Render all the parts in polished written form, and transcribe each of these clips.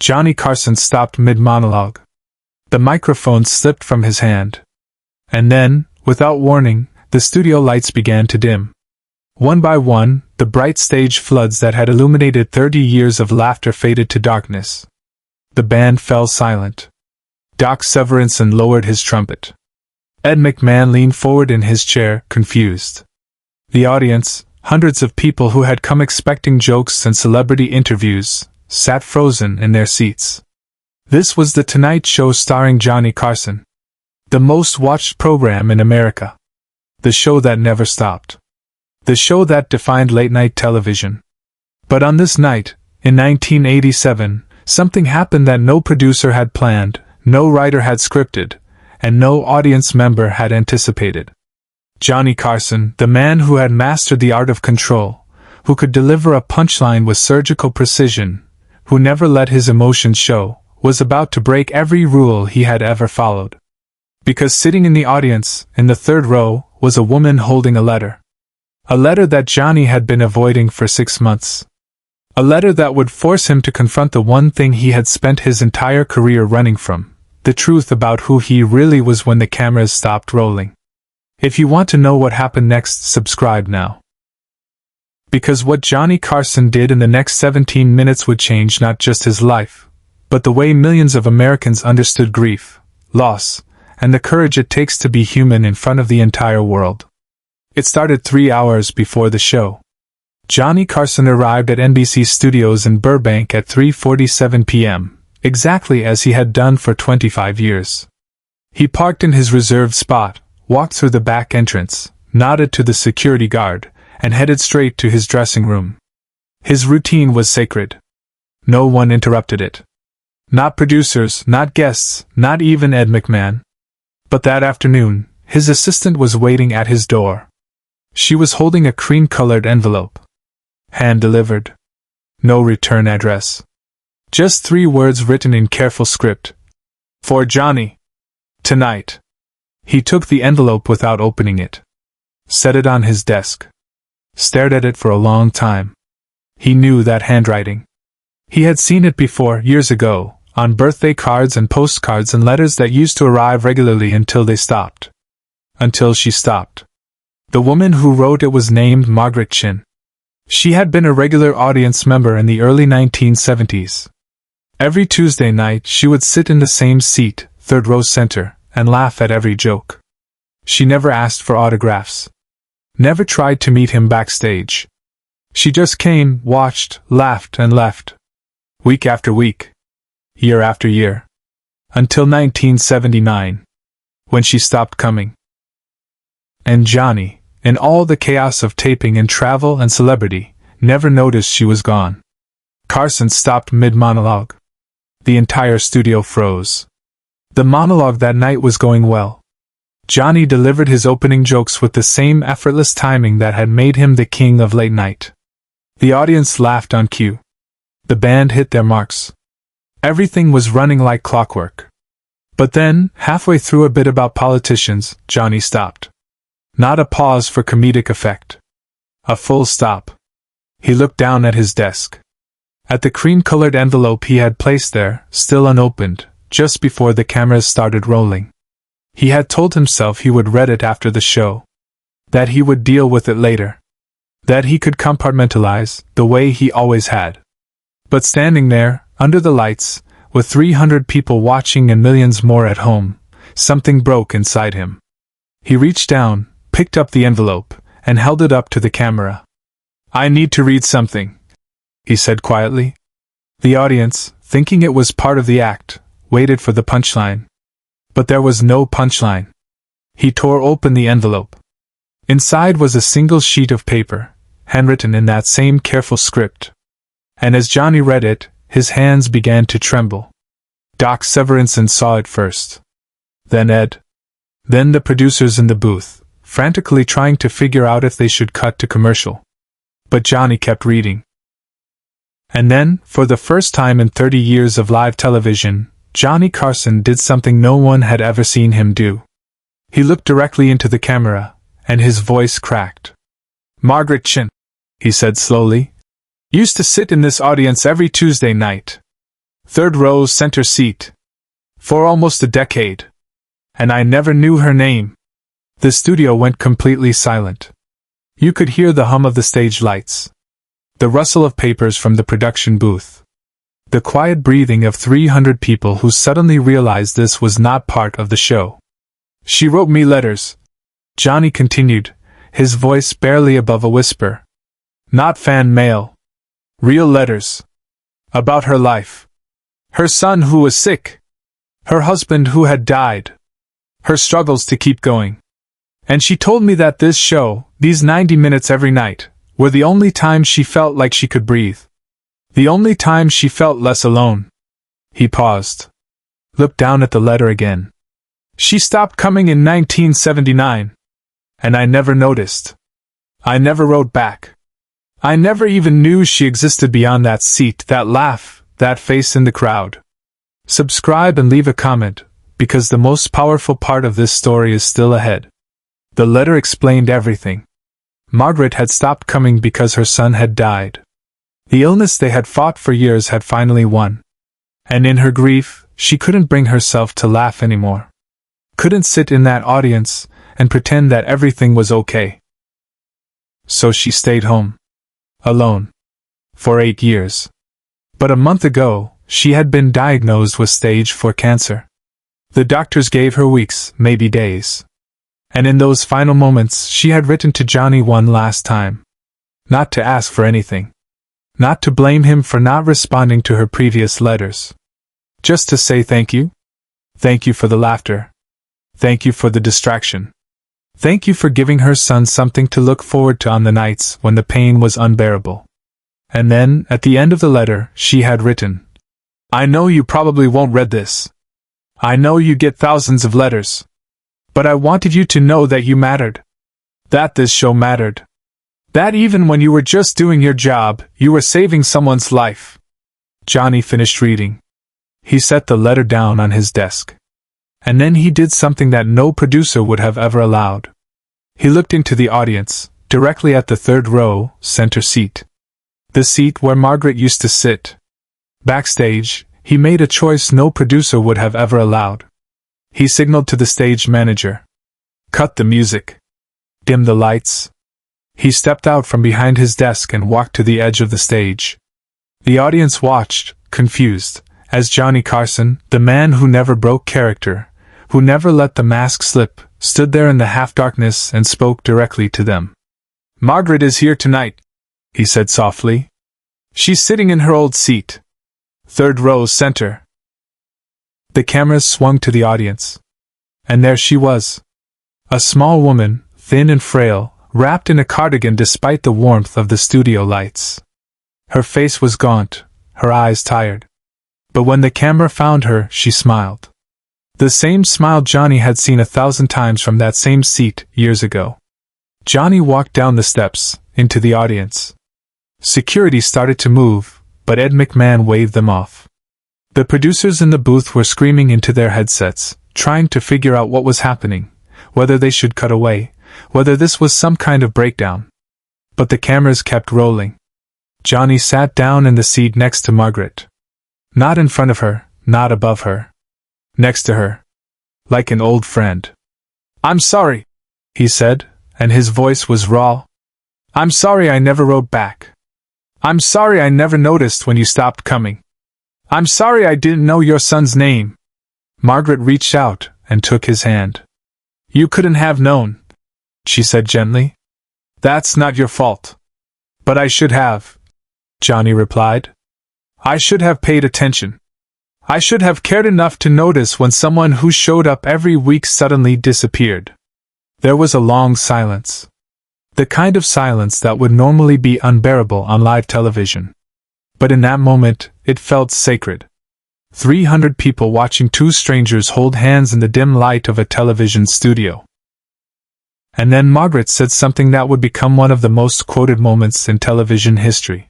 Johnny Carson stopped mid-monologue. The microphone slipped from his hand. And then, without warning, the studio lights began to dim. One by one, the bright stage floods that had illuminated 30 years of laughter faded to darkness. The band fell silent. Doc Severinsen lowered his trumpet. Ed McMahon leaned forward in his chair, confused. The audience, hundreds of people who had come expecting jokes and celebrity interviews, sat frozen in their seats. This was The Tonight Show starring Johnny Carson. The most watched program in America. The show that never stopped. The show that defined late-night television. But on this night, in 1987, something happened that no producer had planned, no writer had scripted, and no audience member had anticipated. Johnny Carson, the man who had mastered the art of control, who could deliver a punchline with surgical precision, who never let his emotions show, was about to break every rule he had ever followed. Because sitting in the audience, in the third row, was a woman holding a letter. A letter that Johnny had been avoiding for 6 months. A letter that would force him to confront the one thing he had spent his entire career running from, the truth about who he really was when the cameras stopped rolling. If you want to know what happened next, subscribe now. Because what Johnny Carson did in the next 17 minutes would change not just his life, but the way millions of Americans understood grief, loss, and the courage it takes to be human in front of the entire world. It started 3 hours before the show. Johnny Carson arrived at NBC Studios in Burbank at 3:47 p.m., exactly as he had done for 25 years. He parked in his reserved spot, walked through the back entrance, nodded to the security guard, and headed straight to his dressing room. His routine was sacred. No one interrupted it. Not producers, not guests, not even Ed McMahon. But that afternoon, his assistant was waiting at his door. She was holding a cream-colored envelope. Hand-delivered. No return address. Just 3 words written in careful script. For Johnny. Tonight. He took the envelope without opening it. Set it on his desk. Stared at it for a long time. He knew that handwriting. He had seen it before, years ago, on birthday cards and postcards and letters that used to arrive regularly until they stopped. Until she stopped. The woman who wrote it was named Margaret Chen. She had been a regular audience member in the early 1970s. Every Tuesday night she would sit in the same seat, third row center, and laugh at every joke. She never asked for autographs. Never tried to meet him backstage. She just came, watched, laughed, and left. Week after week. Year after year. Until 1979. When she stopped coming. And Johnny, in all the chaos of taping and travel and celebrity, never noticed she was gone. Carson stopped mid-monologue. The entire studio froze. The monologue that night was going well. Johnny delivered his opening jokes with the same effortless timing that had made him the king of late night. The audience laughed on cue. The band hit their marks. Everything was running like clockwork. But then, halfway through a bit about politicians, Johnny stopped. Not a pause for comedic effect. A full stop. He looked down at his desk. At the cream-colored envelope he had placed there, still unopened, just before the cameras started rolling. He had told himself he would read it after the show. That he would deal with it later. That he could compartmentalize, the way he always had. But standing there, under the lights, with 300 people watching and millions more at home, something broke inside him. He reached down, picked up the envelope, and held it up to the camera. "I need to read something," he said quietly. The audience, thinking it was part of the act, waited for the punchline. But there was no punchline. He tore open the envelope. Inside was a single sheet of paper, handwritten in that same careful script. And as Johnny read it, his hands began to tremble. Doc Severinsen saw it first. Then Ed. Then the producers in the booth, frantically trying to figure out if they should cut to commercial. But Johnny kept reading. And then, for the first time in 30 years of live television, Johnny Carson did something no one had ever seen him do. He looked directly into the camera, and his voice cracked. "Margaret Chen," he said slowly, "used to sit in this audience every Tuesday night. Third row, center seat. For almost a decade. And I never knew her name. The studio went completely silent. You could hear the hum of the stage lights. The rustle of papers from the production booth. The quiet breathing of 300 people who suddenly realized this was not part of the show. She wrote me letters. Johnny continued, his voice barely above a whisper. Not fan mail. Real letters. About her life. Her son who was sick. Her husband who had died. Her struggles to keep going. And she told me that this show, these 90 minutes every night, were the only time she felt like she could breathe. The only time she felt less alone. He paused. Looked down at the letter again. She stopped coming in 1979. And I never noticed. I never wrote back. I never even knew she existed beyond that seat, that laugh, that face in the crowd. Subscribe and leave a comment, because the most powerful part of this story is still ahead. The letter explained everything. Margaret had stopped coming because her son had died. The illness they had fought for years had finally won. And in her grief, she couldn't bring herself to laugh anymore. Couldn't sit in that audience and pretend that everything was okay. So she stayed home. Alone. For 8 years. But a month ago, she had been diagnosed with stage 4 cancer. The doctors gave her weeks, maybe days. And in those final moments, she had written to Johnny one last time. Not to ask for anything. Not to blame him for not responding to her previous letters. Just to say thank you. Thank you for the laughter. Thank you for the distraction. Thank you for giving her son something to look forward to on the nights when the pain was unbearable. And then, at the end of the letter, she had written, I know you probably won't read this. I know you get thousands of letters. But I wanted you to know that you mattered. That this show mattered. That even when you were just doing your job, you were saving someone's life. Johnny finished reading. He set the letter down on his desk. And then he did something that no producer would have ever allowed. He looked into the audience, directly at the third row, center seat. The seat where Margaret used to sit. Backstage, he made a choice no producer would have ever allowed. He signaled to the stage manager. Cut the music. Dim the lights. He stepped out from behind his desk and walked to the edge of the stage. The audience watched, confused, as Johnny Carson, the man who never broke character, who never let the mask slip, stood there in the half-darkness and spoke directly to them. Margaret is here tonight, he said softly. She's sitting in her old seat. Third row, center. The cameras swung to the audience. And there she was. A small woman, thin and frail, wrapped in a cardigan despite the warmth of the studio lights. Her face was gaunt, her eyes tired. But when the camera found her, she smiled. The same smile Johnny had seen 1,000 times from that same seat, years ago. Johnny walked down the steps, into the audience. Security started to move, but Ed McMahon waved them off. The producers in the booth were screaming into their headsets, trying to figure out what was happening, whether they should cut away, whether this was some kind of breakdown. But the cameras kept rolling. Johnny sat down in the seat next to Margaret. Not in front of her, not above her. Next to her. Like an old friend. I'm sorry, he said, and his voice was raw. I'm sorry I never wrote back. I'm sorry I never noticed when you stopped coming. I'm sorry I didn't know your son's name. Margaret reached out and took his hand. You couldn't have known, she said gently. That's not your fault. But I should have, Johnny replied. I should have paid attention. I should have cared enough to notice when someone who showed up every week suddenly disappeared. There was a long silence. The kind of silence that would normally be unbearable on live television. But in that moment, it felt sacred. 300 people watching two strangers hold hands in the dim light of a television studio. And then Margaret said something that would become one of the most quoted moments in television history.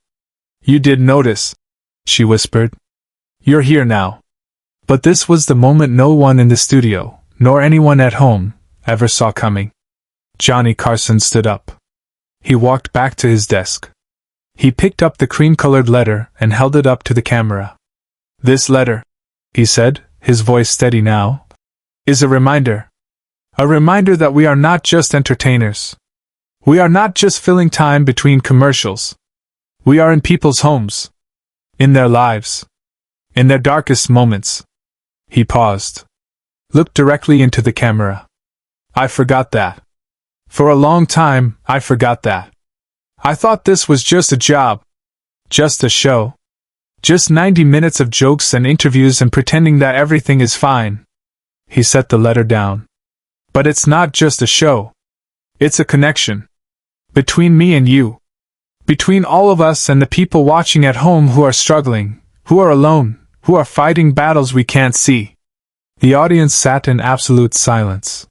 You did notice, she whispered. You're here now. But this was the moment no one in the studio, nor anyone at home, ever saw coming. Johnny Carson stood up. He walked back to his desk. He picked up the cream-colored letter and held it up to the camera. "This letter," he said, his voice steady now, "is a reminder. A reminder that we are not just entertainers. We are not just filling time between commercials. We are in people's homes. In their lives. In their darkest moments." He paused. Looked directly into the camera. "I forgot that. For a long time, I forgot that. I thought this was just a job. Just a show. Just 90 minutes of jokes and interviews and pretending that everything is fine." He set the letter down. "But it's not just a show. It's a connection. Between me and you. Between all of us and the people watching at home who are struggling, who are alone, who are fighting battles we can't see." The audience sat in absolute silence.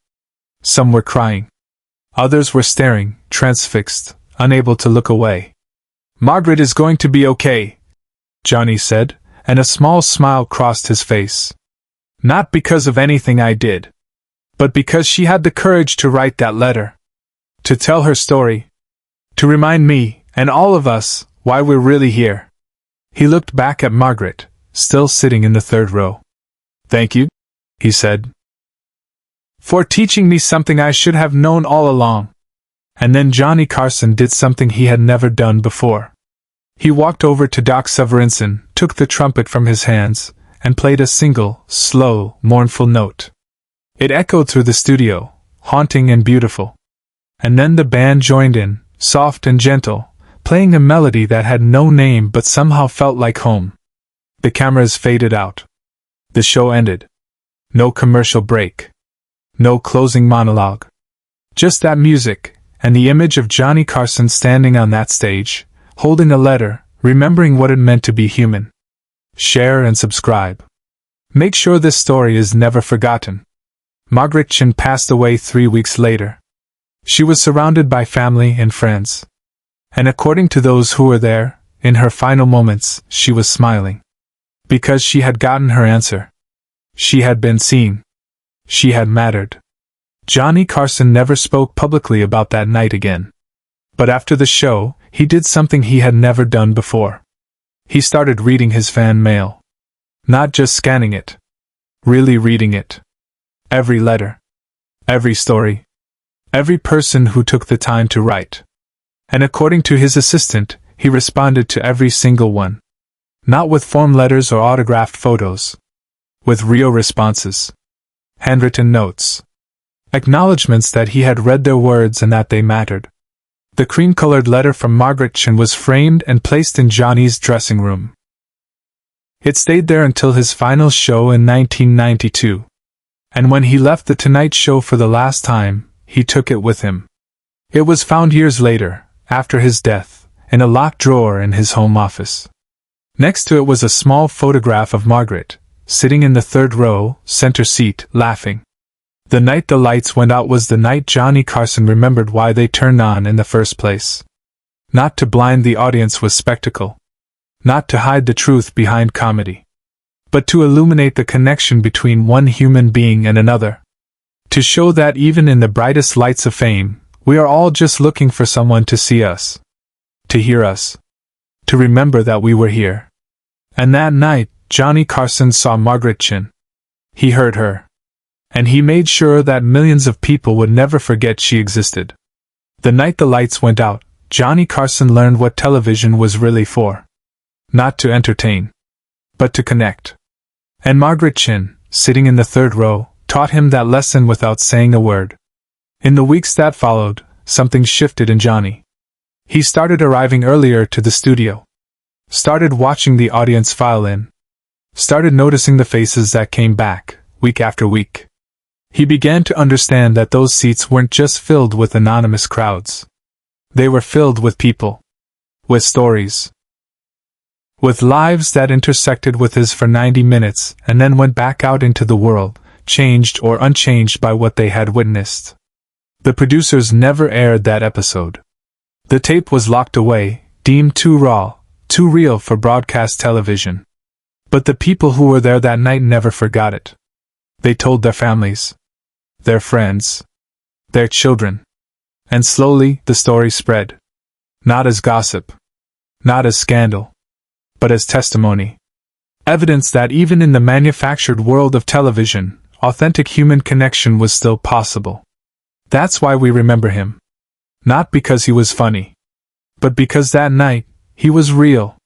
Some were crying. Others were staring, transfixed, unable to look away. "Margaret is going to be okay," Johnny said, and a small smile crossed his face. "Not because of anything I did. But because she had the courage to write that letter. To tell her story. To remind me, and all of us, why we're really here." He looked back at Margaret, still sitting in the third row. "Thank you," he said, "for teaching me something I should have known all along." And then Johnny Carson did something he had never done before. He walked over to Doc Severinsen, took the trumpet from his hands, and played a single, slow, mournful note. It echoed through the studio, haunting and beautiful. And then the band joined in, soft and gentle, playing a melody that had no name but somehow felt like home. The cameras faded out. The show ended. No commercial break. No closing monologue. Just that music, and the image of Johnny Carson standing on that stage, holding a letter, remembering what it meant to be human. Share and subscribe. Make sure this story is never forgotten. Margaret Chen passed away 3 weeks later. She was surrounded by family and friends. And according to those who were there, in her final moments, she was smiling. Because she had gotten her answer. She had been seen. She had mattered. Johnny Carson never spoke publicly about that night again. But after the show, he did something he had never done before. He started reading his fan mail. Not just scanning it. Really reading it. Every letter. Every story. Every person who took the time to write. And according to his assistant, he responded to every single one. Not with form letters or autographed photos. With real responses. Handwritten notes. Acknowledgements that he had read their words and that they mattered. The cream-colored letter from Margaret Chen was framed and placed in Johnny's dressing room. It stayed there until his final show in 1992. And when he left The Tonight Show for the last time, he took it with him. It was found years later, after his death, in a locked drawer in his home office. Next to it was a small photograph of Margaret, sitting in the third row, center seat, laughing. The night the lights went out was the night Johnny Carson remembered why they turned on in the first place. Not to blind the audience with spectacle. Not to hide the truth behind comedy. But to illuminate the connection between one human being and another. To show that even in the brightest lights of fame, we are all just looking for someone to see us. To hear us. To remember that we were here. And that night, Johnny Carson saw Margaret Chen. He heard her. And he made sure that millions of people would never forget she existed. The night the lights went out, Johnny Carson learned what television was really for. Not to entertain. But to connect. And Margaret Chen, sitting in the third row, taught him that lesson without saying a word. In the weeks that followed, something shifted in Johnny. He started arriving earlier to the studio. Started watching the audience file in. Started noticing the faces that came back, week after week. He began to understand that those seats weren't just filled with anonymous crowds. They were filled with people. With stories. With lives that intersected with his for 90 minutes and then went back out into the world, changed or unchanged by what they had witnessed. The producers never aired that episode. The tape was locked away, deemed too raw, too real for broadcast television. But the people who were there that night never forgot it. They told their families. Their friends. Their children. And slowly, the story spread. Not as gossip. Not as scandal. But as testimony. Evidence that even in the manufactured world of television, authentic human connection was still possible. That's why we remember him. Not because he was funny, but because that night, he was real,